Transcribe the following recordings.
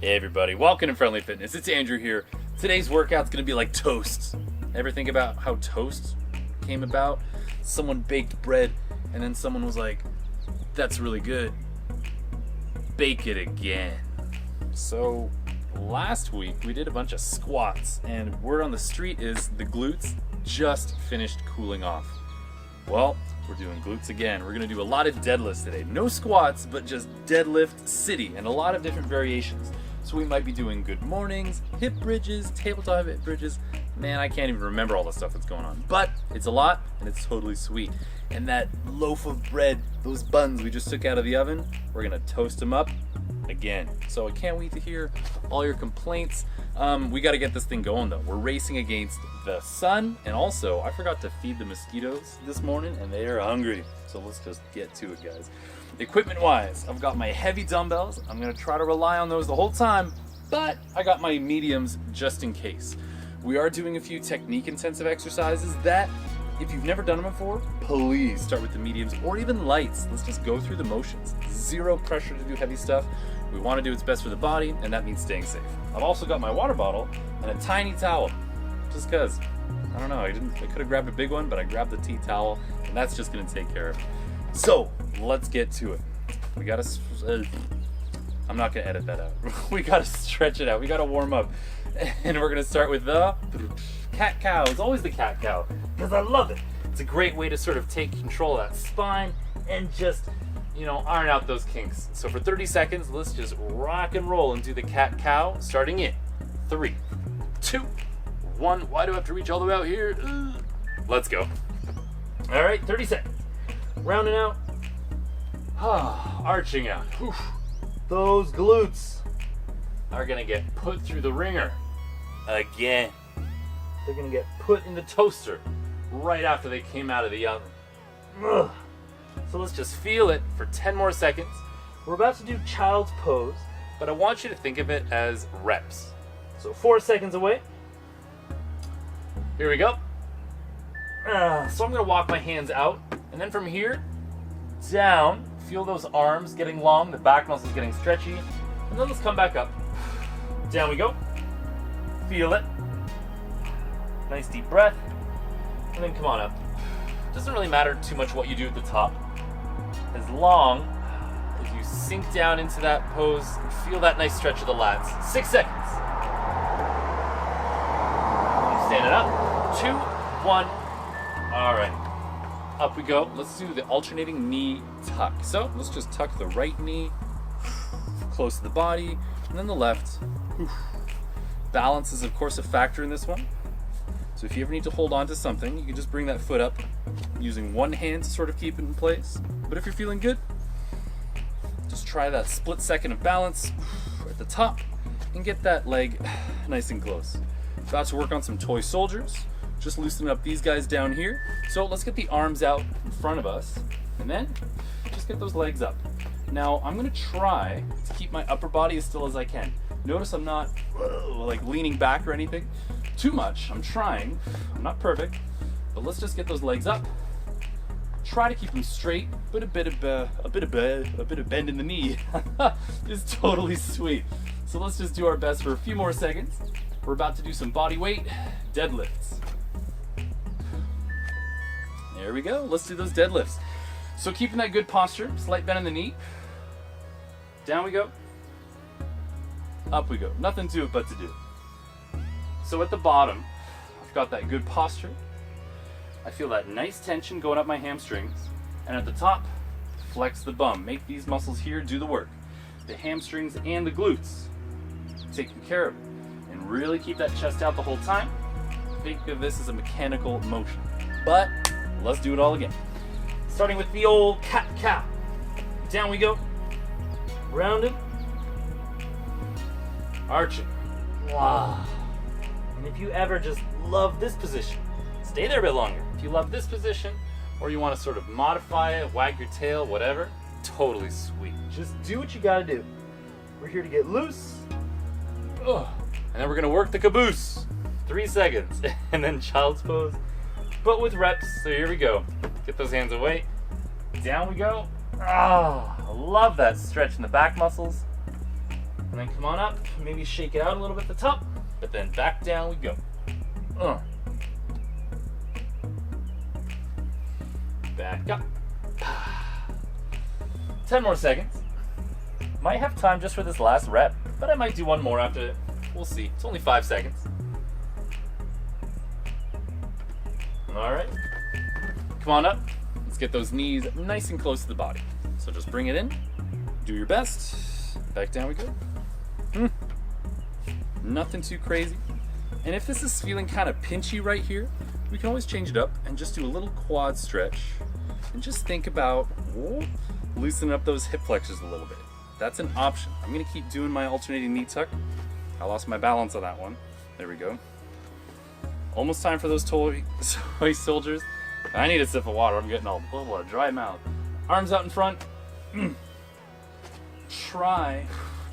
Hey everybody, welcome to Friendly Fitness. It's Andrew here. Today's workout's gonna be like toast. Ever think about how toast came about? Someone baked bread and then someone was like, that's really good. Bake it again. So last week we did a bunch of squats and word on the street is the glutes just finished cooling off. Well, we're doing glutes again. We're gonna do a lot of deadlifts today. No squats, but just deadlift city and a lot of different variations. So we might be doing good mornings, hip bridges, tabletop hip bridges. Man, I can't even remember all the stuff that's going on. But it's a lot and it's totally sweet. And that loaf of bread, those buns we just took out of the oven, we're gonna toast them up again. So I can't wait to hear all your complaints. We gotta get this thing going though. We're racing against the sun, and also I forgot to feed the mosquitoes this morning and they are hungry. So let's just get to it, guys. Equipment wise, I've got my heavy dumbbells. I'm gonna try to rely on those the whole time, but I got my mediums just in case. We are doing a few technique intensive exercises that if you've never done them before, please start with the mediums or even lights. Let's just go through the motions. Zero pressure to do heavy stuff. We want to do what's best for the body, and that means staying safe. I've also got my water bottle and a tiny towel, just because. I don't know, I could have grabbed a big one, but I grabbed the tea towel, and that's just gonna take care of it. So, let's get to it. We gotta, I'm not gonna edit that out. We gotta stretch it out, we gotta warm up. And we're gonna start with the cat cow. It's always the cat cow, because I love it. It's a great way to sort of take control of that spine and just, iron out those kinks. So for 30 seconds, let's just rock and roll and do the cat cow, starting in 3, 2, 1. Why do I have to reach all the way out here? Let's go. All right, 30 seconds. Rounding out. Arching out. Whew. Those glutes are gonna get put through the ringer again. They're gonna get put in the toaster right after they came out of the oven. Ugh. So let's just feel it for 10 more seconds. We're about to do child's pose, but I want you to think of it as reps. So 4 seconds away. Here we go. So I'm gonna walk my hands out, and then from here, down, feel those arms getting long, the back muscles getting stretchy, and then let's come back up. Down we go. Feel it. Nice deep breath, and then come on up. Doesn't really matter too much what you do at the top, as long as you sink down into that pose and feel that nice stretch of the lats. 6 seconds. Stand it up. 2, 1. All right. Up we go. Let's do the alternating knee tuck. So let's just tuck the right knee close to the body, and then the left. Balance is of course a factor in this one. So if you ever need to hold on to something, you can just bring that foot up using one hand to sort of keep it in place. But if you're feeling good, just try that split second of balance at the top and get that leg nice and close. About to work on some toy soldiers. Just loosen up these guys down here. So let's get the arms out in front of us and then just get those legs up. Now I'm gonna try to keep my upper body as still as I can. Notice I'm not like leaning back or anything too much. I'm trying, I'm not perfect, but let's just get those legs up. Try to keep them straight, but a bit of bend in the knee is totally sweet. So let's just do our best for a few more seconds. We're about to do some bodyweight deadlifts. There we go. Let's do those deadlifts. So keeping that good posture, slight bend in the knee. Down we go. Up we go. Nothing to it but to do. So at the bottom, I've got that good posture. I feel that nice tension going up my hamstrings. And at the top, flex the bum. Make these muscles here do the work. The hamstrings and the glutes. Taking care of it. And really keep that chest out the whole time. Think of this as a mechanical motion. But let's do it all again. Starting with the old cat cow. Down we go. Rounded. Arching. Wow. And if you ever just love this position, stay there a bit longer. If you love this position, or you want to sort of modify it, wag your tail, whatever, totally sweet. Just do what you gotta do. We're here to get loose. Ugh. And then we're gonna work the caboose. 3 seconds, and then child's pose, but with reps. So here we go. Get those hands away. Down we go. I love that stretch in the back muscles. And then come on up, maybe shake it out a little bit at the top, but then back down we go. Back up. 10 more seconds. Might have time just for this last rep, but I might do one more after it. We'll see. It's only 5 seconds. All right. Come on up. Let's get those knees nice and close to the body. So just bring it in. Do your best. Back down we go. Nothing too crazy. And if this is feeling kind of pinchy right here, we can always change it up and just do a little quad stretch and just think about loosening up those hip flexors a little bit. That's an option. I'm gonna keep doing my alternating knee tuck. I lost my balance on that one. There we go. Almost time for those toy soldiers. I need a sip of water. I'm getting all a dry mouth. Arms out in front. Try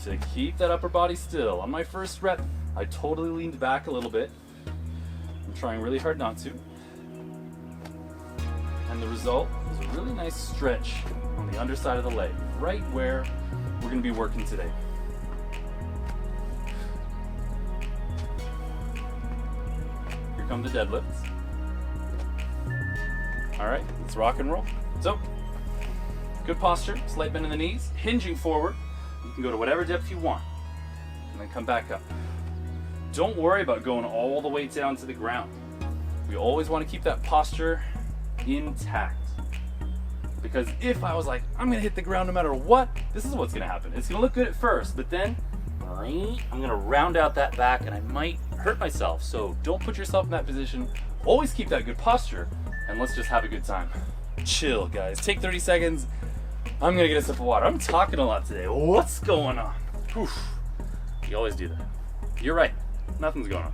to keep that upper body still. On my first rep, I totally leaned back a little bit. I'm trying really hard not to. And the result is a really nice stretch on the underside of the leg, right where we're going to be working today. Here come the deadlifts. All right, let's rock and roll. So, good posture, slight bend in the knees, hinging forward. You can go to whatever depth you want, and then come back up. Don't worry about going all the way down to the ground. We always want to keep that posture intact. Because if I was like, I'm gonna hit the ground no matter what, this is what's gonna happen. It's gonna look good at first, but then I'm gonna round out that back and I might hurt myself. So don't put yourself in that position. Always keep that good posture, and let's just have a good time. Chill, guys. Take 30 seconds. I'm gonna get a sip of water. I'm talking a lot today. What's going on? Oof. You always do that. You're right. Nothing's going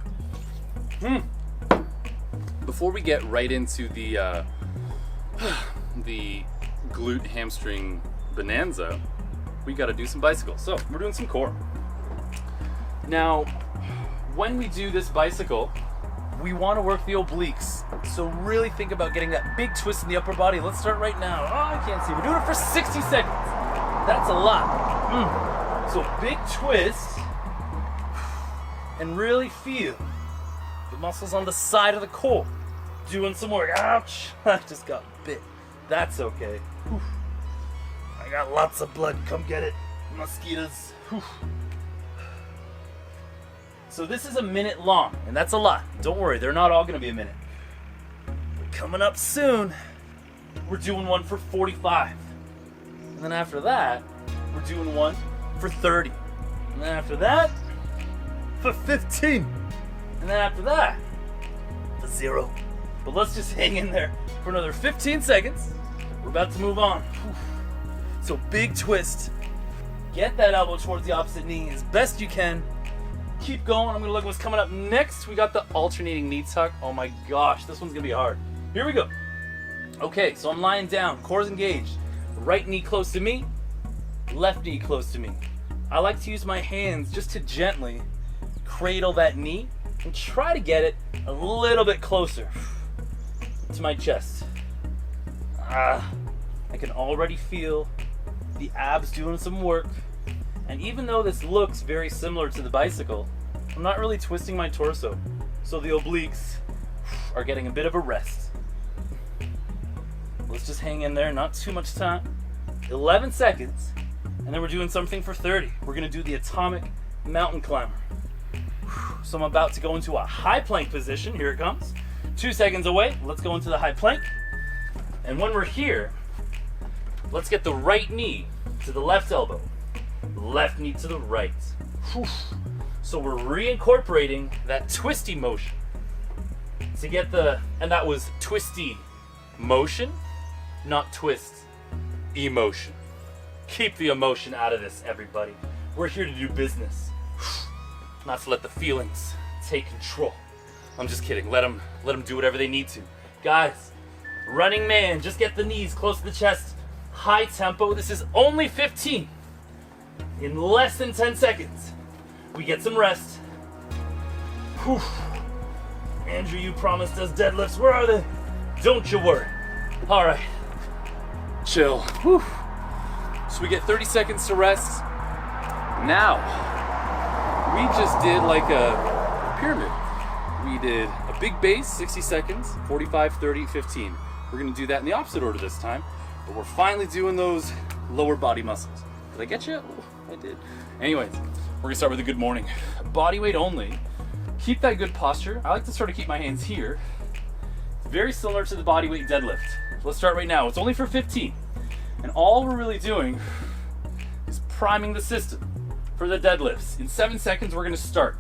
on. Before we get right into the glute hamstring bonanza, we got to do some bicycles. So we're doing some core. Now, when we do this bicycle, we want to work the obliques. So really think about getting that big twist in the upper body. Let's start right now. Oh, I can't see. We're doing it for 60 seconds. That's a lot. So big twist, and really feel the muscles on the side of the core. Doing some work. Ouch! I just got bit. That's okay. Whew. I got lots of blood. Come get it, mosquitoes. Whew. So this is a minute long, and that's a lot. Don't worry, they're not all going to be a minute. But coming up soon, we're doing one for 45. And then after that, we're doing one for 30. And then after that, for 15. And then after that, for 0. But let's just hang in there for another 15 seconds. We're about to move on. So big twist. Get that elbow towards the opposite knee as best you can. Keep going. I'm gonna look at what's coming up next. We got the alternating knee tuck. Oh my gosh, this one's gonna be hard. Here we go. Okay, so I'm lying down, core's engaged. Right knee close to me, left knee close to me. I like to use my hands just to gently cradle that knee and try to get it a little bit closer to my chest. I can already feel the abs doing some work. And even though this looks very similar to the bicycle, I'm not really twisting my torso. So the obliques are getting a bit of a rest. Let's just hang in there, not too much time. 11 seconds, and then we're doing something for 30. We're gonna do the atomic mountain climber. So I'm about to go into a high plank position. Here it comes. 2 seconds away. Let's go into the high plank. And when we're here, let's get the right knee to the left elbow, left knee to the right. So we're reincorporating that twisty motion to get and that was twisty motion, not twist emotion. Keep the emotion out of this, everybody. We're here to do business, not to let the feelings take control. I'm just kidding. Let them do whatever they need to. Guys, running man, just get the knees close to the chest. High tempo. This is only 15. In less than 10 seconds, we get some rest. Whew. Andrew, you promised us deadlifts. Where are they? Don't you worry. All right. Chill. Whew. So we get 30 seconds to rest. Now, we just did like a pyramid. We did a big base, 60 seconds, 45, 30, 15. We're gonna do that in the opposite order this time, but we're finally doing those lower body muscles. Did I get you? Oh, I did. Anyways, we're gonna start with a good morning. Body weight only. Keep that good posture. I like to sort of keep my hands here. Very similar to the bodyweight deadlift. Let's start right now. It's only for 15. And all we're really doing is priming the system for the deadlifts. In 7 seconds, we're gonna start.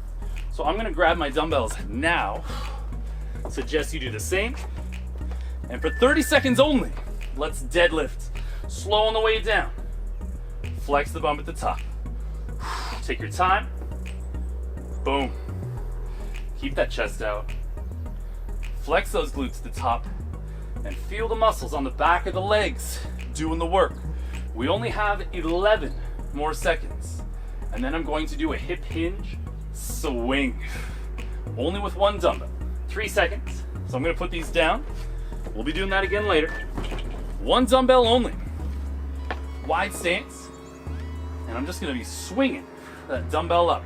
So I'm gonna grab my dumbbells now. Suggest you do the same. And for 30 seconds only, let's deadlift. Slow on the way down. Flex the bum at the top. Take your time. Boom. Keep that chest out. Flex those glutes to the top. And feel the muscles on the back of the legs doing the work. We only have 11 more seconds. And then I'm going to do a hip hinge swing. Only with one dumbbell. 3 seconds. So I'm going to put these down. We'll be doing that again later. One dumbbell only. Wide stance. And I'm just going to be swinging that dumbbell up.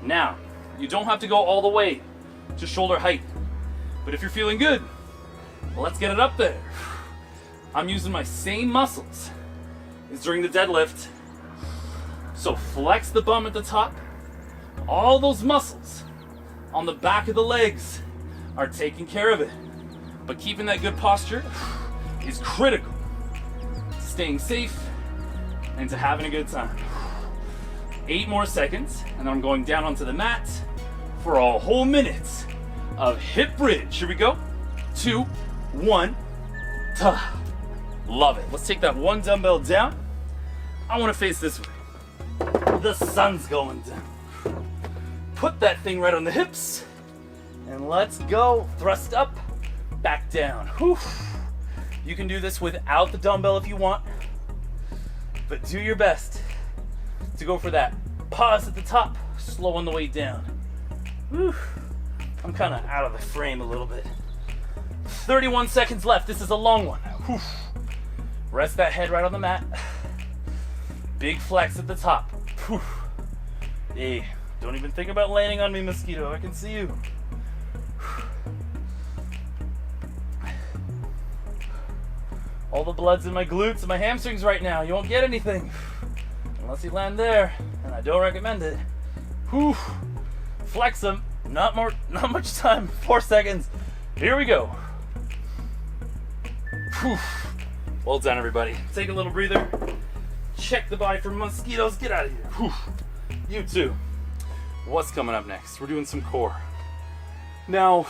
Now, you don't have to go all the way to shoulder height. But if you're feeling good, let's get it up there. I'm using my same muscles as during the deadlift. So flex the bum at the top. All those muscles on the back of the legs are taking care of it. But keeping that good posture is critical to staying safe and to having a good time. 8 more seconds, and then I'm going down onto the mat for a whole minute of hip bridge. Here we go. 2, 1. Ta. Love it. Let's take that one dumbbell down. I want to face this way. The sun's going down. Put that thing right on the hips, and let's go. Thrust up, back down. Whew. You can do this without the dumbbell if you want, but do your best to go for that pause at the top, slow on the way down. Whew. I'm kind of out of the frame a little bit. 31 seconds left. This is a long one. Whew. Rest that head right on the mat. Big flex at the top. Whew. Hey, don't even think about landing on me, mosquito. I can see you. All the blood's in my glutes and my hamstrings right now. You won't get anything unless you land there, and I don't recommend it. Whew. Flex them. Not much time. 4 seconds. Here we go. Whew. Well done, everybody. Take a little breather. Check the body for mosquitoes. Get out of here. Whew. You too. What's coming up next? We're doing some core. Now,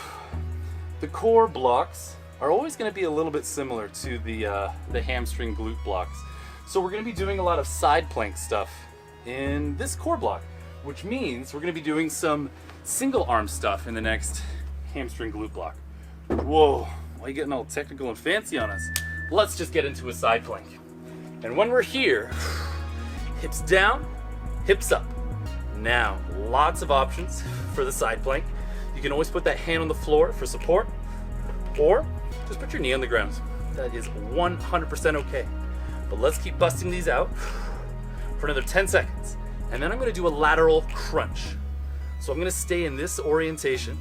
the core blocks are always going to be a little bit similar to the hamstring glute blocks. So we're going to be doing a lot of side plank stuff in this core block, which means we're going to be doing some single arm stuff in the next hamstring glute block. Whoa, why are you getting all technical and fancy on us? Let's just get into a side plank. And when we're here, hips down, hips up. Now, lots of options for the side plank. You can always put that hand on the floor for support, or just put your knee on the ground. That is 100% okay. But let's keep busting these out for another 10 seconds. And then I'm gonna do a lateral crunch. So I'm gonna stay in this orientation.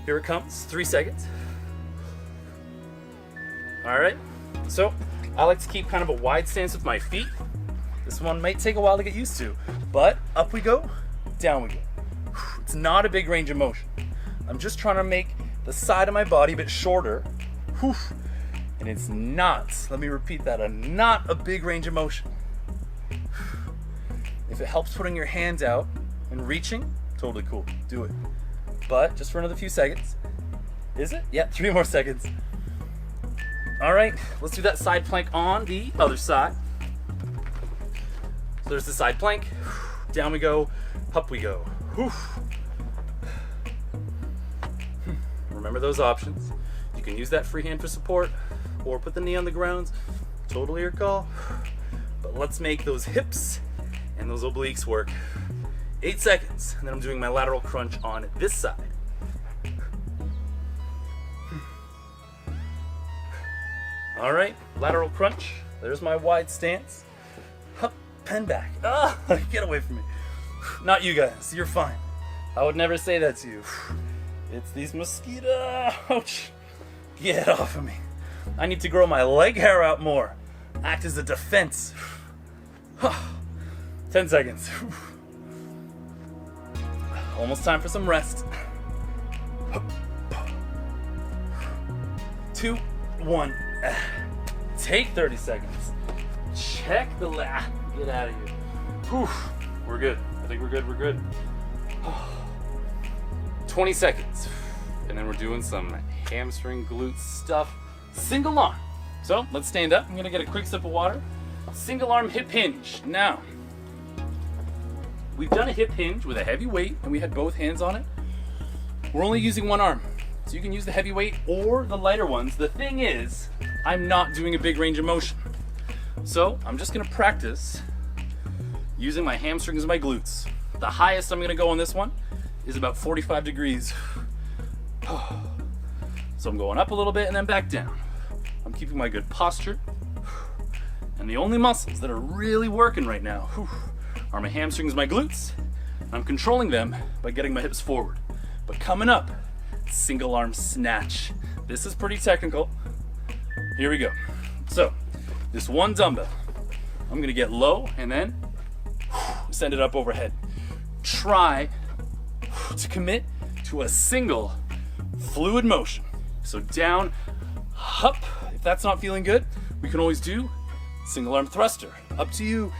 Here it comes, 3 seconds. All right, so I like to keep kind of a wide stance with my feet. This one might take a while to get used to, but up we go, down we go. It's not a big range of motion. I'm just trying to make the side of my body a bit shorter. And it's not, let me repeat that, not a big range of motion. If it helps putting your hands out and reaching, totally cool, do it. But just for another few seconds. Is it? Yeah, 3 more seconds. All right, let's do that side plank on the other side. So there's the side plank. Down we go, up we go. Remember those options. You can use that free hand for support or put the knee on the ground. Totally your call. But let's make those hips and those obliques work. 8 seconds, and then I'm doing my lateral crunch on this side. All right, lateral crunch. There's my wide stance. Up and back. Ah, get away from me. Not you guys, you're fine. I would never say that to you. It's these mosquitoes. Ouch. Get off of me. I need to grow my leg hair out more. Act as a defense. 10 seconds. Almost time for some rest. 2, 1. Take 30 seconds. Check the lat. Get out of here. Whew. We're good. I think we're good. We're good. 20 seconds. And then we're doing some hamstring glute stuff. Single arm. So let's stand up. I'm going to get a quick sip of water. Single arm hip hinge. Now, we've done a hip hinge with a heavy weight and we had both hands on it. We're only using one arm. So you can use the heavy weight or the lighter ones. The thing is, I'm not doing a big range of motion. So I'm just going to practice using my hamstrings and my glutes. The highest I'm going to go on this one is about 45 degrees. So I'm going up a little bit and then back down. I'm keeping my good posture. And the only muscles that are really working right now are my hamstrings and my glutes. And I'm controlling them by getting my hips forward. But coming up, single arm snatch. This is pretty technical. Here we go. So, this one dumbbell, I'm going to get low and then send it up overhead. Try to commit to a single fluid motion. So down, up. If that's not feeling good, we can always do single arm thruster. Up to you.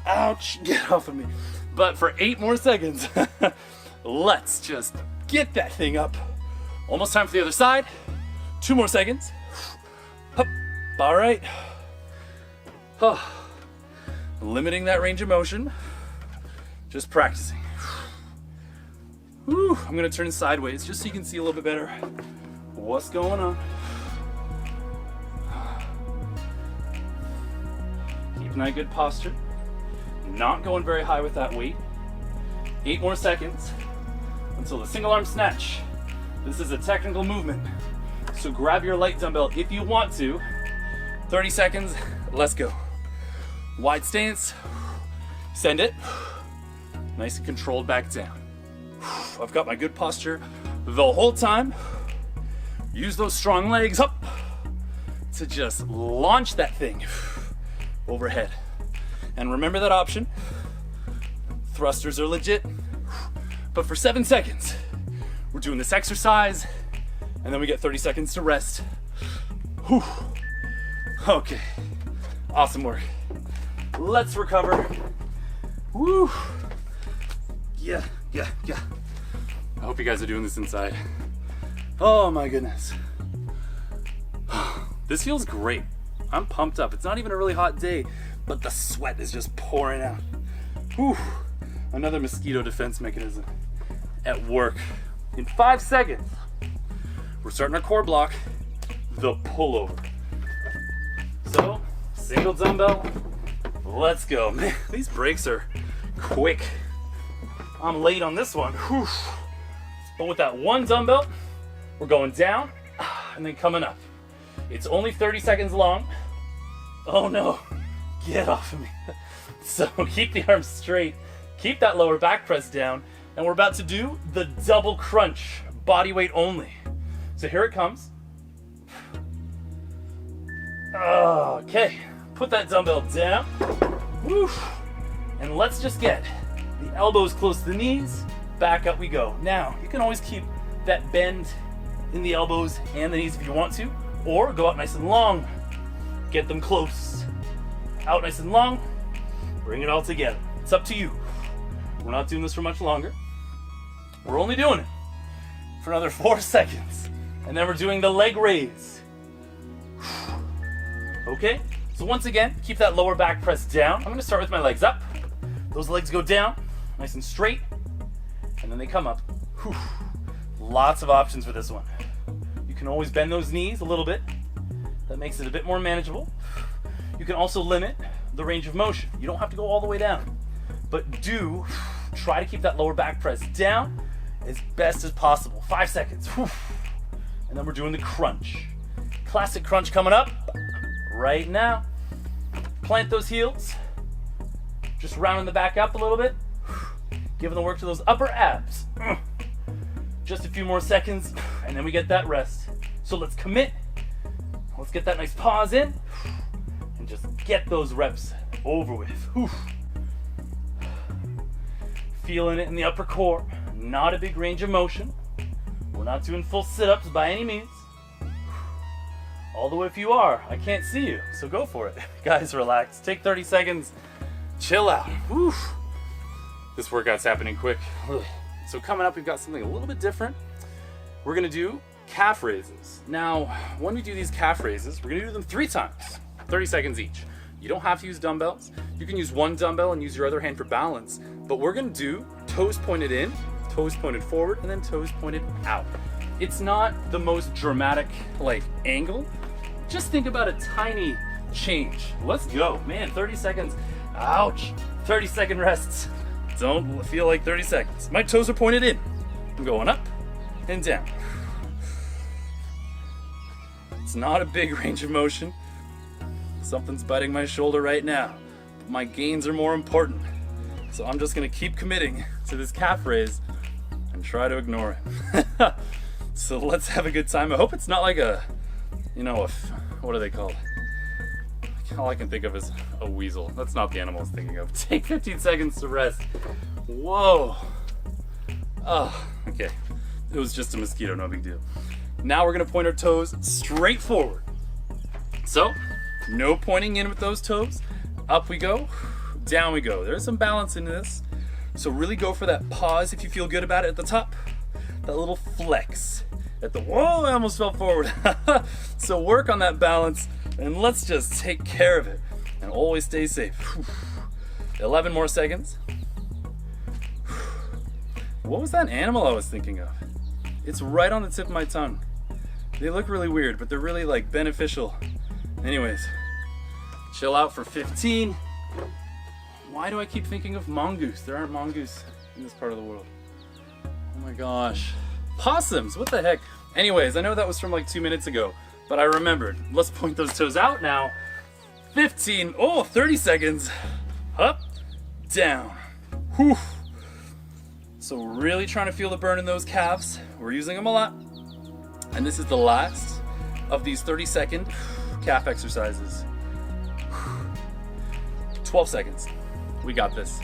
Ouch, get off of me. But for 8 more seconds, let's just get that thing up. Almost time for the other side. 2 more seconds. Up. All right. Limiting that range of motion. Just practicing. Whew. I'm gonna turn sideways just so you can see a little bit better what's going on. Keeping that good posture. Not going very high with that weight. 8 more seconds until the single arm snatch. This is a technical movement, so grab your light dumbbell if you want to. 30 seconds, let's go. Wide stance, send it. Nice and controlled back down. I've got my good posture the whole time. Use those strong legs up to just launch that thing overhead. And remember that option. Thrusters are legit. But for 7 seconds, we're doing this exercise, and then we get 30 seconds to rest. Whew. Okay, awesome work. Let's recover. Woo. Yeah. I hope you guys are doing this inside. Oh my goodness. This feels great. I'm pumped up. It's not even a really hot day, but the sweat is just pouring out. Whew. Another mosquito defense mechanism at work. In 5 seconds, we're starting our core block, the pullover. So, single dumbbell, let's go. Man, these breaks are quick. I'm late on this one. Whew. But with that one dumbbell, we're going down and then coming up. It's only 30 seconds long. Oh no, get off of me. So keep the arms straight, keep that lower back press down, and we're about to do the double crunch, body weight only. So here it comes. Okay, put that dumbbell down. Woo. And let's just get the elbows close to the knees, back up we go. Now, you can always keep that bend in the elbows and the knees if you want to, or go out nice and long. Get them close. Out nice and long, bring it all together. It's up to you. We're not doing this for much longer. We're only doing it for another 4 seconds. And then we're doing the leg raise. Okay, so once again, keep that lower back press down. I'm gonna start with my legs up. Those legs go down, nice and straight, and then they come up. Whew. Lots of options for this one. You can always bend those knees a little bit. That makes it a bit more manageable. You can also limit the range of motion. You don't have to go all the way down, but do try to keep that lower back press down as best as possible. 5 seconds. Whew. And then we're doing the crunch. Classic crunch coming up right now. Plant those heels. Just rounding the back up a little bit. giving the work to those upper abs. Just a few more seconds, and then we get that rest. So let's commit. Let's get that nice pause in, and just get those reps over with. Feeling it in the upper core. Not a big range of motion. We're not doing full sit-ups by any means. Although if you are, I can't see you, so go for it. Guys, relax. Take 30 seconds. Chill out. Whew. This workout's happening quick. So coming up, we've got something a little bit different. We're gonna do calf raises. Now, when we do these calf raises, we're gonna do them 3 times, 30 seconds each. You don't have to use dumbbells. You can use one dumbbell and use your other hand for balance, but we're gonna do toes pointed in, toes pointed forward, and then toes pointed out. It's not the most dramatic angle. Just think about a tiny change. Let's go. Man, 30 seconds. Ouch. 30-second rests. Don't feel like 30 seconds. My toes are pointed in. I'm going up and down. It's not a big range of motion. Something's biting my shoulder right now. But my gains are more important. So I'm just gonna keep committing to this calf raise and try to ignore it. So let's have a good time. I hope it's not like what are they called? All I can think of is a weasel. That's not the animal I was thinking of. Take 15 seconds to rest. Whoa. Oh, okay. It was just a mosquito, no big deal. Now we're gonna point our toes straight forward. So, no pointing in with those toes. Up we go, down we go. There's some balance in this. So really go for that pause if you feel good about it at the top. That little flex. Whoa, I almost fell forward. So work on that balance and let's just take care of it and always stay safe. 11 more seconds. What was that animal I was thinking of? It's right on the tip of my tongue. They look really weird, but they're really beneficial. Anyways, chill out for 15. Why do I keep thinking of mongoose? There aren't mongoose in this part of the world. Oh my gosh. Possums, what the heck? Anyways, I know that was from 2 minutes ago, but I remembered. Let's point those toes out now. 15, 30 seconds. Up, down. Whew. So really trying to feel the burn in those calves. We're using them a lot. And this is the last of these 30-second calf exercises. 12 seconds. We got this.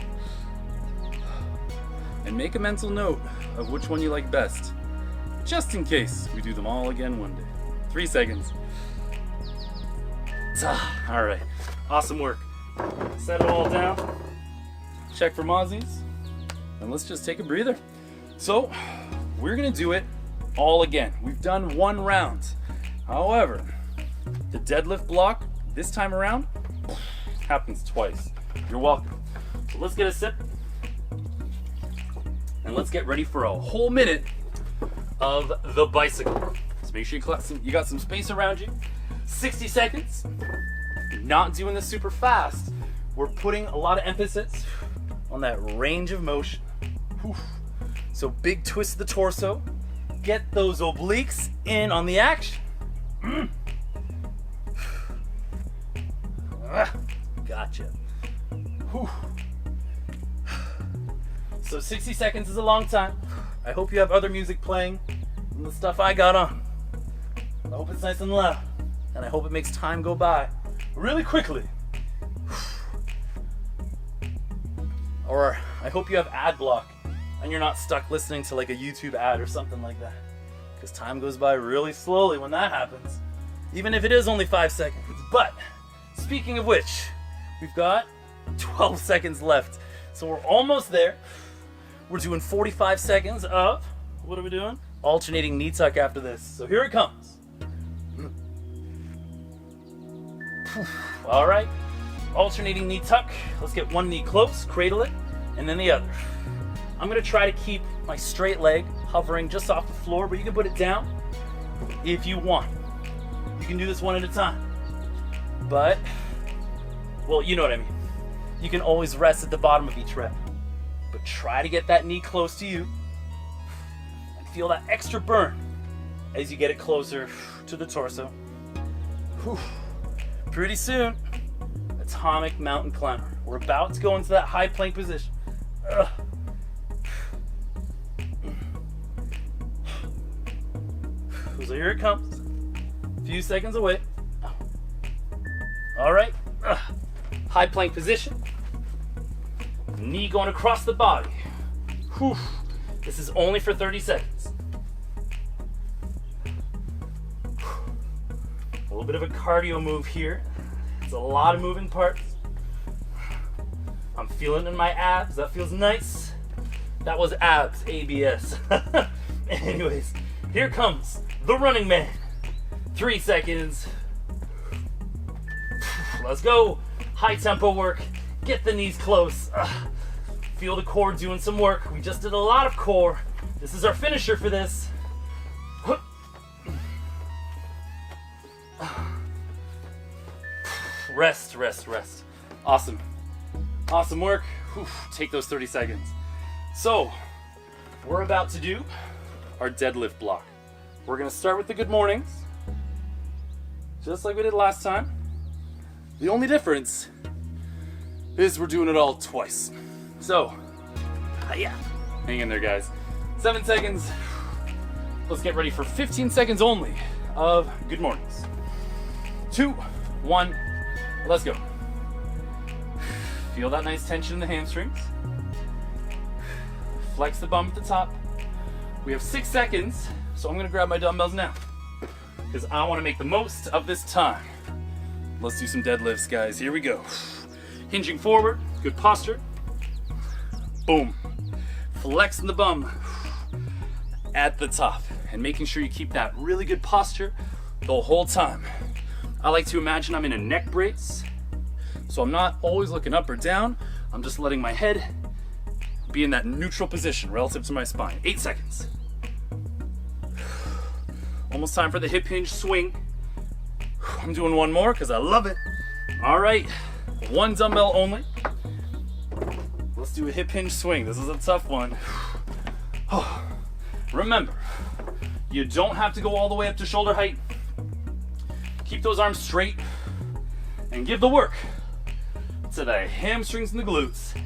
And make a mental note of which one you like best, just in case we do them all again one day. 3 seconds. All right, awesome work. Set it all down. Check for mozzies, and let's just take a breather. So we're gonna do it all again. We've done 1 round. However, the deadlift block this time around happens twice. You're welcome. So let's get a sip. And let's get ready for a whole minute of the bicycle. So make sure you got some space around you. 60 seconds. Not doing this super fast. We're putting a lot of emphasis on that range of motion. Whew. So big twist of the torso. Get those obliques in on the action. Gotcha. Whew. So 60 seconds is a long time. I hope you have other music playing than the stuff I got on. I hope it's nice and loud. And I hope it makes time go by really quickly. Or I hope you have ad block and you're not stuck listening to a YouTube ad or something like that. Because time goes by really slowly when that happens. Even if it is only 5 seconds. But speaking of which, we've got 12 seconds left. So we're almost there. We're doing 45 seconds of, what are we doing? Alternating knee tuck after this. So here it comes. All right, alternating knee tuck. Let's get one knee close, cradle it, and then the other. I'm gonna try to keep my straight leg hovering just off the floor, but you can put it down if you want. You can do this one at a time. But, well, you know what I mean. You can always rest at the bottom of each rep. But try to get that knee close to you and feel that extra burn as you get it closer to the torso. Whew. Pretty soon, atomic mountain climber. We're about to go into that high plank position. So here it comes. A few seconds away. All right. High plank position. Knee going across the body. Whew. This is only for 30 seconds. A little bit of a cardio move here. It's a lot of moving parts. I'm feeling it in my abs. That feels nice. That was abs, ABS. Anyways, here comes the running man. 3 seconds. Let's go. High tempo work. Get the knees close. Feel the core doing some work. We just did a lot of core. This is our finisher for this. Rest, rest, rest. Awesome. Awesome work. Whew, take those 30 seconds. So, we're about to do our deadlift block. We're gonna start with the good mornings, just like we did last time. The only difference is we're doing it all twice. So, yeah, hang in there, guys. 7 seconds. Let's get ready for 15 seconds only of good mornings. 2, 1, let's go. Feel that nice tension in the hamstrings. Flex the bum at the top. We have 6 seconds, so I'm gonna grab my dumbbells now because I wanna make the most of this time. Let's do some deadlifts, guys. Here we go. Hinging forward, good posture. Boom. Flexing the bum at the top and making sure you keep that really good posture the whole time. I like to imagine I'm in a neck brace, so I'm not always looking up or down. I'm just letting my head be in that neutral position relative to my spine. 8 seconds. Almost time for the hip hinge swing. I'm doing one more because I love it. All right, 1 dumbbell only. Let's do a hip hinge swing. This is a tough one. Remember, you don't have to go all the way up to shoulder height. Keep those arms straight and give the work to the hamstrings and the glutes.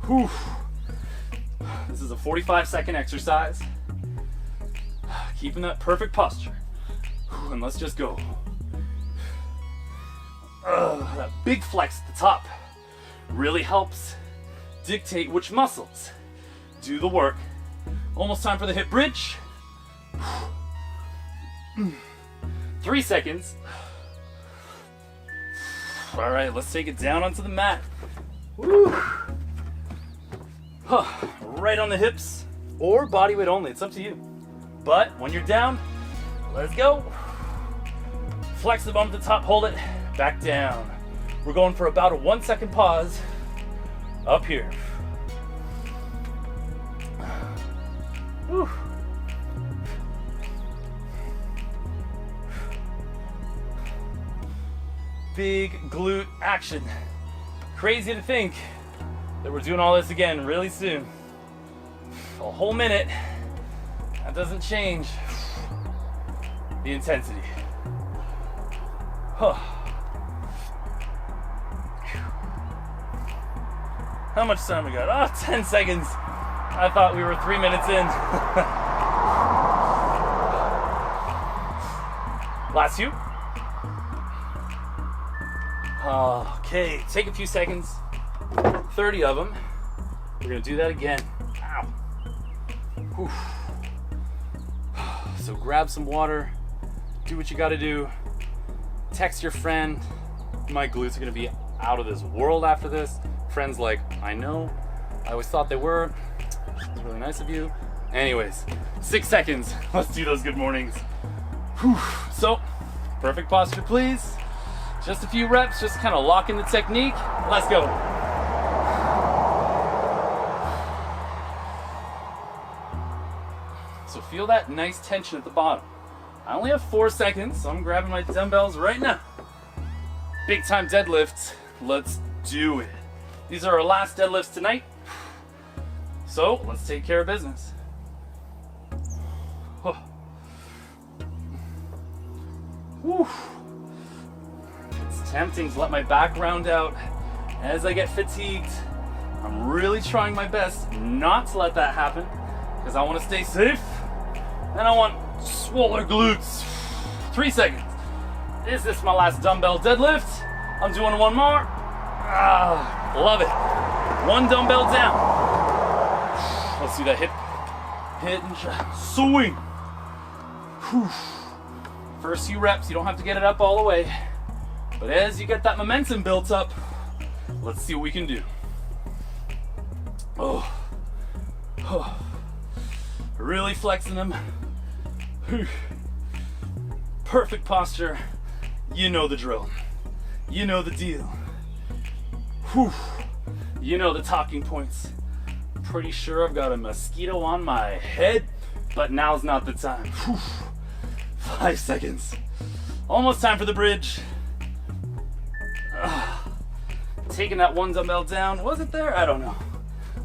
Whew. This is a 45-second exercise. Keeping that perfect posture. And let's just go. That big flex at the top really helps dictate which muscles do the work. Almost time for the hip bridge. 3 seconds. All right, let's take it down onto the mat. Woo. Right on the hips or body weight only, it's up to you. But when you're down, let's go. Flex the bum at the top, hold it, back down. We're going for about a 1 second pause up here. Whew. Big glute action. Crazy to think that we're doing all this again really soon. A whole minute. That doesn't change the intensity. How much time we got? Oh, 10 seconds. I thought we were 3 minutes in. Last few. Okay, take a few seconds. 30 of them. We're gonna do that again. Ow. Whew. So grab some water, do what you gotta do, text your friend. My glutes are gonna be out of this world after this. Friend's like, I know, I always thought they were. It's really nice of you. Anyways, 6 seconds. Let's do those good mornings. Whew. So, perfect posture, please. Just a few reps, just kind of lock in the technique. Let's go. So feel that nice tension at the bottom. I only have 4 seconds, so I'm grabbing my dumbbells right now. Big time deadlifts. Let's do it. These are our last deadlifts tonight. So let's take care of business. Whew. It's tempting to let my back round out as I get fatigued. I'm really trying my best not to let that happen because I want to stay safe and I want Swoller glutes. 3 seconds. Is this my last dumbbell deadlift? I'm doing one more. Love it. One dumbbell down. Let's do that hip hinge swing. Whew. First few reps, you don't have to get it up all the way. But as you get that momentum built up, let's see what we can do. Oh. Really flexing them. Perfect posture. You know the drill. You know the deal. Whew. You know the talking points. Pretty sure I've got a mosquito on my head, but now's not the time. Whew. 5 seconds. Almost time for the bridge. Taking that one dumbbell down. Was it there? I don't know.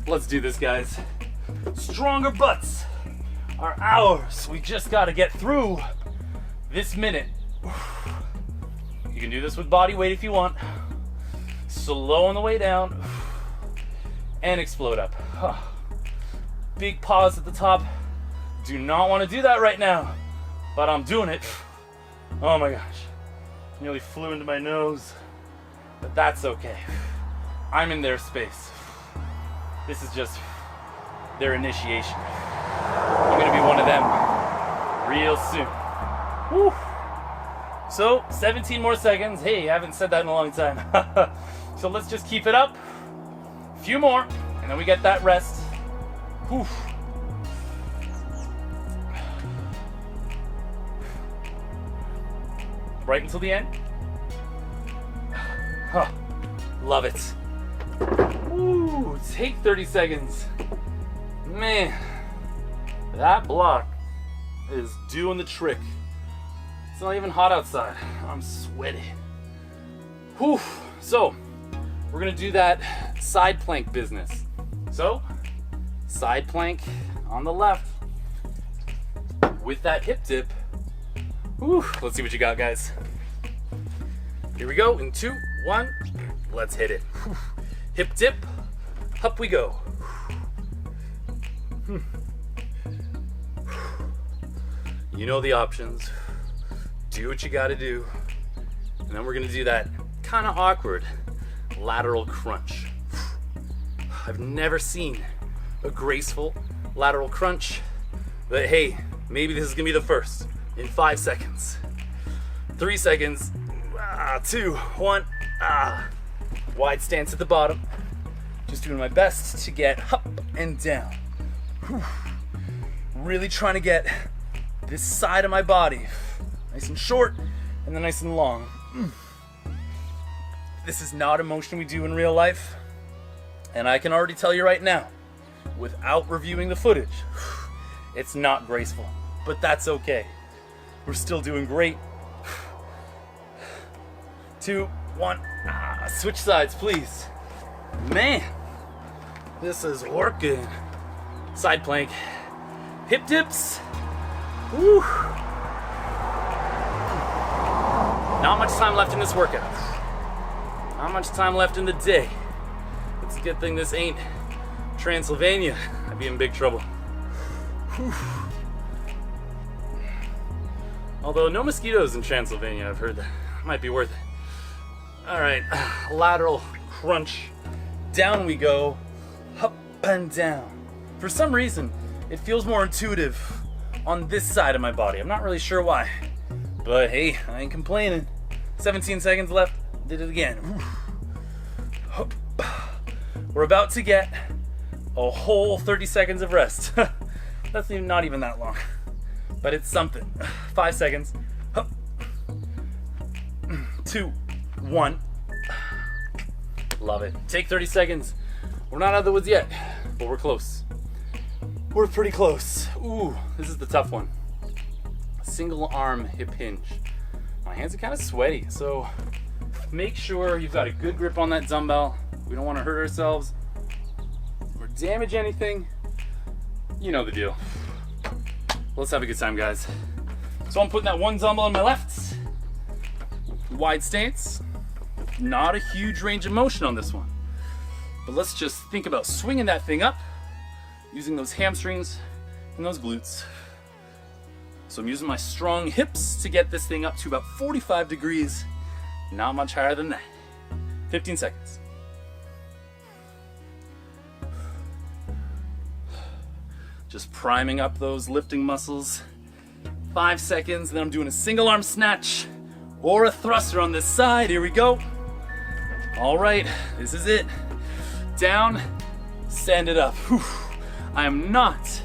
Let's do this, guys. Stronger butts are ours. We just got to get through this minute. You can do this with body weight if you want. Slow on the way down and explode up. Big pause at the top. Do not want to do that right now, but I'm doing it. Oh my gosh. Nearly flew into my nose, but that's okay. I'm in their space. This is just their initiation. I'm gonna be one of them real soon. Woo. So 17 more seconds. Hey, I haven't said that in a long time. So let's just keep it up. A few more, and then we get that rest. Whew. Right until the end. Huh. Love it. Ooh, take 30 seconds. Man, that block is doing the trick. It's not even hot outside. I'm sweaty. Whew. So, we're gonna do that side plank business. So, side plank on the left with that hip dip. Whew. Let's see what you got, guys. Here we go in 2, 1. Let's hit it. Whew. Hip dip, up we go. You know the options. Do what you gotta do. And then we're gonna do that kind of awkward lateral crunch. I've never seen a graceful lateral crunch, but hey, maybe this is gonna be the first in 5 seconds. 3 seconds, 2, 1, wide stance at the bottom. Just doing my best to get up and down. Whew. Really trying to get this side of my body nice and short and then nice and long. This is not a motion we do in real life, and I can already tell you right now, without reviewing the footage, it's not graceful, but that's okay. We're still doing great. 2, 1, switch sides, please. Man, this is working. Side plank, hip dips. Woo. Not much time left in this workout. Not much time left in the day. It's a good thing this ain't Transylvania. I'd be in big trouble. Whew. Although no mosquitoes in Transylvania, I've heard that. Might be worth it. All right, lateral crunch. Down we go, up and down. For some reason, it feels more intuitive on this side of my body. I'm not really sure why, but hey, I ain't complaining. 17 seconds left, did it again. We're about to get a whole 30 seconds of rest. That's not even that long, but it's something. 5 seconds. 2, 1. Love it. Take 30 seconds. We're not out of the woods yet, but we're close. We're pretty close. Ooh, this is the tough one. Single arm hip hinge. My hands are kind of sweaty, so make sure you've got a good grip on that dumbbell. We don't want to hurt ourselves or damage anything. You know the deal. Let's have a good time, guys. So I'm putting that one dumbbell on my left. Wide stance. Not a huge range of motion on this one. But let's just think about swinging that thing up, using those hamstrings and those glutes. So I'm using my strong hips to get this thing up to about 45 degrees, not much higher than that. 15 seconds. Just priming up those lifting muscles. 5 seconds, then I'm doing a single arm snatch or a thruster on this side. Here we go. All right, this is it. Down, stand it up. Whew. I am not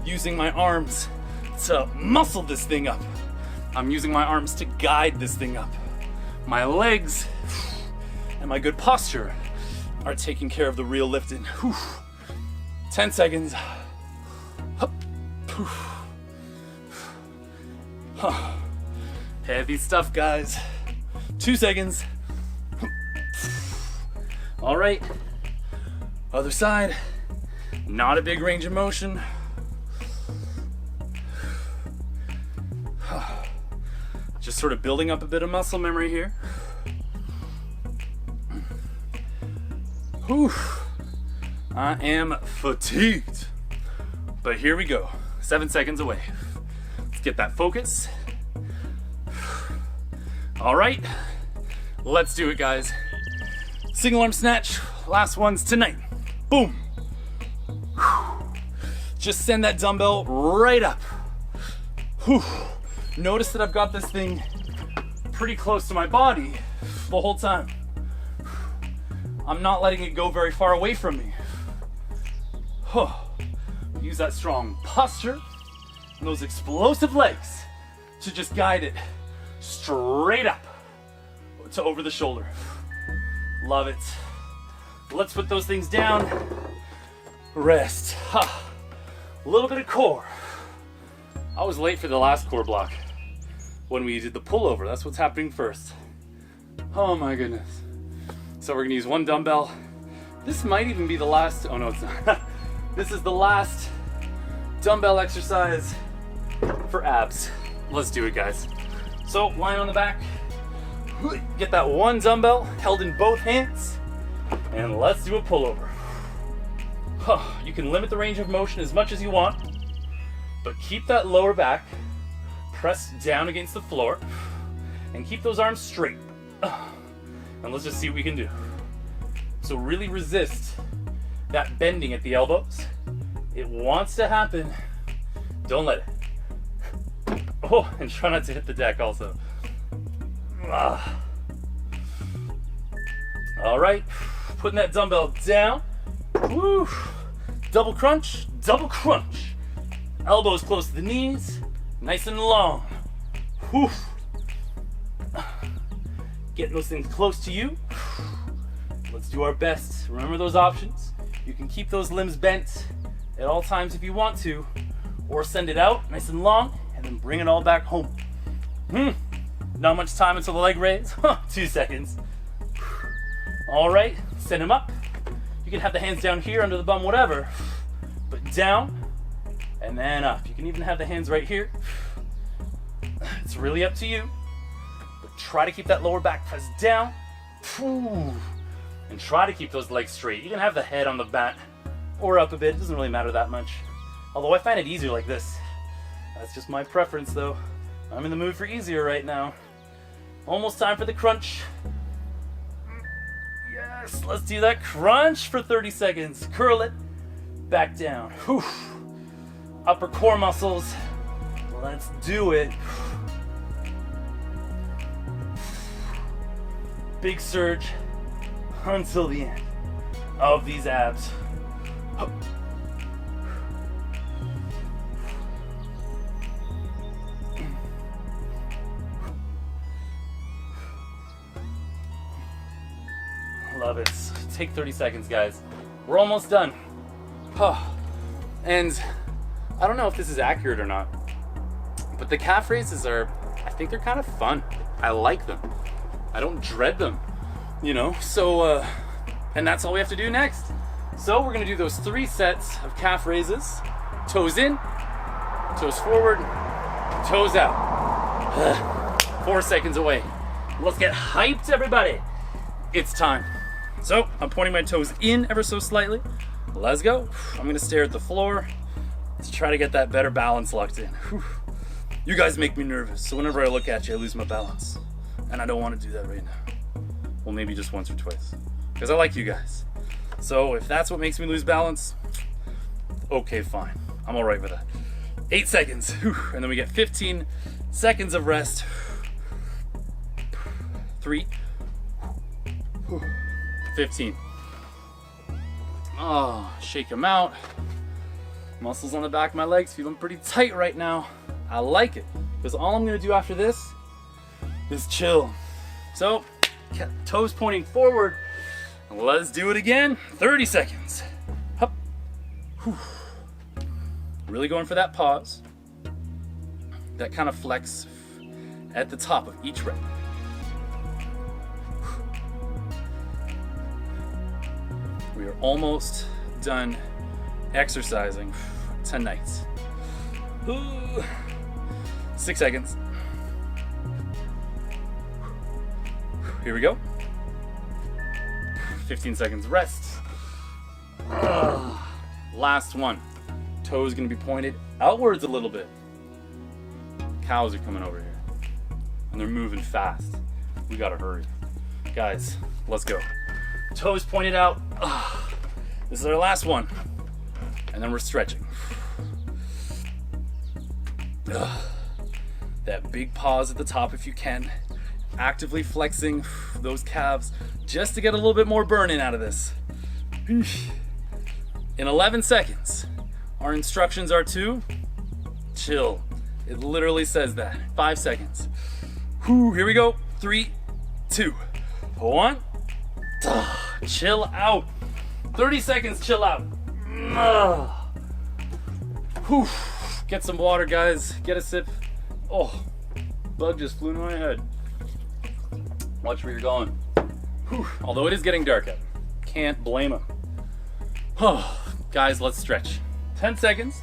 using my arms to muscle this thing up. I'm using my arms to guide this thing up. My legs and my good posture are taking care of the real lifting. 10 seconds. Heavy stuff, guys. 2 seconds. All right, other side. Not a big range of motion. Just sort of building up a bit of muscle memory here. Whew. I am fatigued. But here we go. 7 seconds away. Let's get that focus. All right, let's do it, guys. Single arm snatch, last ones tonight. Boom. Just send that dumbbell right up. Notice that I've got this thing pretty close to my body the whole time. I'm not letting it go very far away from me. Use that strong posture and those explosive legs to just guide it straight up to over the shoulder. Love it. Let's put those things down. Rest. A little bit of core. I was late for the last core block when we did the pullover. That's what's happening first. Oh my goodness. So we're gonna use one dumbbell. This might even be the last, oh no it's not. This is the last dumbbell exercise for abs. Let's do it, guys. So lying on the back, get that one dumbbell held in both hands, and let's do a pullover. You can limit the range of motion as much as you want, but keep that lower back pressed down against the floor, and keep those arms straight. And let's just see what we can do. So really resist that bending at the elbows. It wants to happen. Don't let it. Oh, and try not to hit the deck also. All right, putting that dumbbell down. Woo. Double crunch, double crunch. Elbows close to the knees, nice and long. Woo. Getting those things close to you. Let's do our best. Remember those options. You can keep those limbs bent at all times if you want to, or send it out nice and long and then bring it all back home. Not much time until the leg raise. 2 seconds. All right, send them up. You can have the hands down here under the bum, whatever, but down and then up. You can even have the hands right here. It's really up to you, but try to keep that lower back pressed down. And try to keep those legs straight. You can have the head on the mat or up a bit. It doesn't really matter that much. Although I find it easier like this. That's just my preference though. I'm in the mood for easier right now. Almost time for the crunch. Yes, let's do that crunch for 30 seconds. Curl it, back down. Whew. Upper core muscles. Let's do it. Big surge until the end of these abs. Love it. Take 30 seconds, guys. We're almost done. And I don't know if this is accurate or not, but the calf raises are, I think they're kind of fun. I like them. I don't dread them, you know? So, and that's all we have to do next. So we're gonna do those 3 sets of calf raises. Toes in, toes forward, toes out. 4 seconds away. Let's get hyped, everybody. It's time. So I'm pointing my toes in ever so slightly. Let's go. I'm gonna stare at the floor to try to get that better balance locked in. You guys make me nervous, so whenever I look at you, I lose my balance. And I don't want to do that right now. Well, maybe just once or twice. Because I like you guys. So if that's what makes me lose balance, okay, fine. I'm alright with that. 8 seconds. And then we get 15 seconds of rest. 3. 15. Oh, shake them out. Muscles on the back of my legs feeling pretty tight right now. I like it. Because all I'm going to do after this is chill. So, toes pointing forward. Let's do it again. 30 seconds. Hup. Whew. Really going for that pause. That kind of flex at the top of each rep. We are almost done exercising tonight. Ooh. 6 seconds. Here we go. 15 seconds rest. Last one. Toes gonna be pointed outwards a little bit. Cows are coming over here. And they're moving fast. We gotta hurry. Guys, let's go. Toes pointed out. This is our last one. And then we're stretching. That big pause at the top if you can. Actively flexing those calves just to get a little bit more burn-in out of this. In 11 seconds, our instructions are to chill. It literally says that. 5 seconds. Here we go. 3, 2, 1. Chill out. 30 seconds, chill out. Get some water, guys. Get a sip. Oh, bug just flew in my head. Watch where you're going. Although it is getting dark out. Can't blame him. Guys, let's stretch. 10 seconds.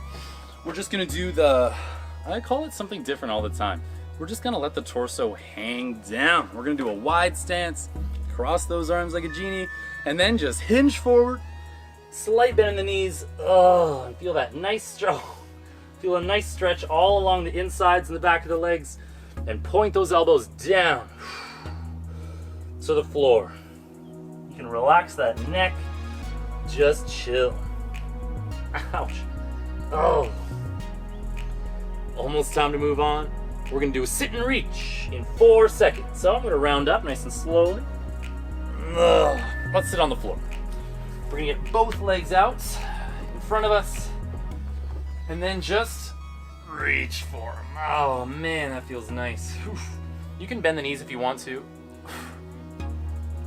We're just gonna do I call it something different all the time. We're just gonna let the torso hang down. We're gonna do a wide stance, cross those arms like a genie, and then just hinge forward, slight bend in the knees. And feel that nice stretch. Feel a nice stretch all along the insides and the back of the legs, and point those elbows down to the floor. You can relax that neck, just chill. Ouch. Oh. Almost time to move on. We're gonna do a sit and reach in 4 seconds. So I'm gonna round up nice and slowly. Let's sit on the floor. We're gonna get both legs out in front of us, and then just reach for them. Oh man, that feels nice. You can bend the knees if you want to,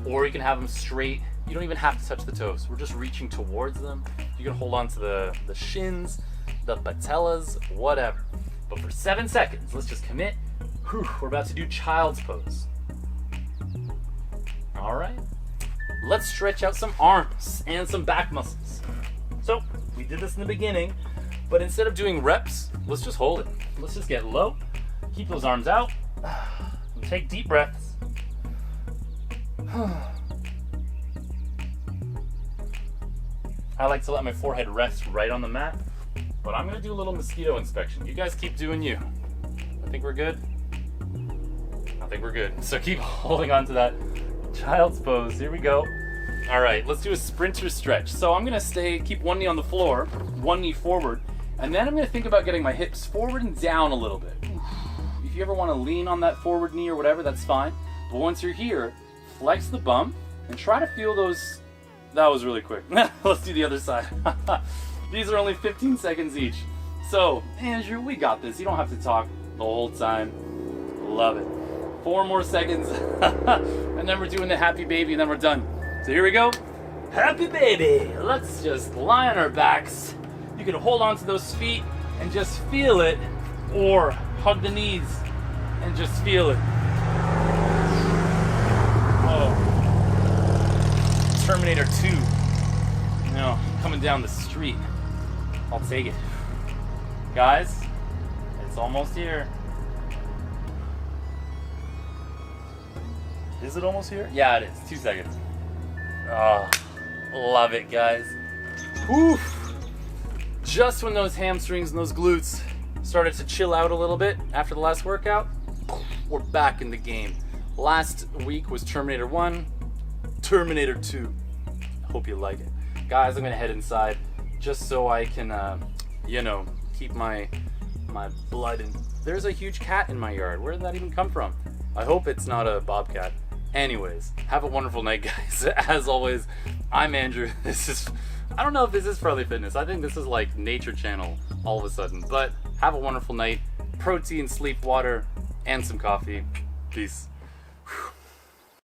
or you can have them straight. You don't even have to touch the toes. We're just reaching towards them. You can hold on to the shins, the patellas, whatever. But for 7 seconds, let's just commit. We're about to do child's pose. All right. Let's stretch out some arms and some back muscles. So we did this in the beginning, but instead of doing reps, let's just hold it. Let's just get low, keep those arms out, and take deep breaths. I like to let my forehead rest right on the mat, but I'm gonna do a little mosquito inspection. You guys keep doing you. I think we're good. I think we're good. So keep holding on to that child's pose. Here we go. All right, let's do a sprinter stretch. So I'm gonna keep one knee on the floor, one knee forward, and then I'm gonna think about getting my hips forward and down a little bit. If you ever wanna lean on that forward knee or whatever, that's fine. But once you're here, flex the bum and try to feel those. That was really quick. Let's do the other side. These are only 15 seconds each. So, Andrew, we got this. You don't have to talk the whole time. Love it. 4 more seconds. And then we're doing the happy baby, and then we're done. So here we go. Happy baby. Let's just lie on our backs. You can hold on to those feet and just feel it, or hug the knees and just feel it. Oh. Terminator 2. No, coming down the street. I'll take it. Guys, it's almost here. Is it almost here? Yeah, it is. 2 seconds. Oh, love it, guys. Whew. Just when those hamstrings and those glutes started to chill out a little bit after the last workout. We're back in the game. Last week was Terminator 1, Terminator 2. I hope you like it. Guys, I'm gonna head inside just so I can, keep my blood in. There's a huge cat in my yard. Where did that even come from? I hope it's not a bobcat. Anyways, have a wonderful night, guys. As always, I'm Andrew. I don't know if this is Friendly Fitness. I think this is like Nature Channel all of a sudden. But have a wonderful night. Protein, sleep, water, and some coffee. Peace. Whew.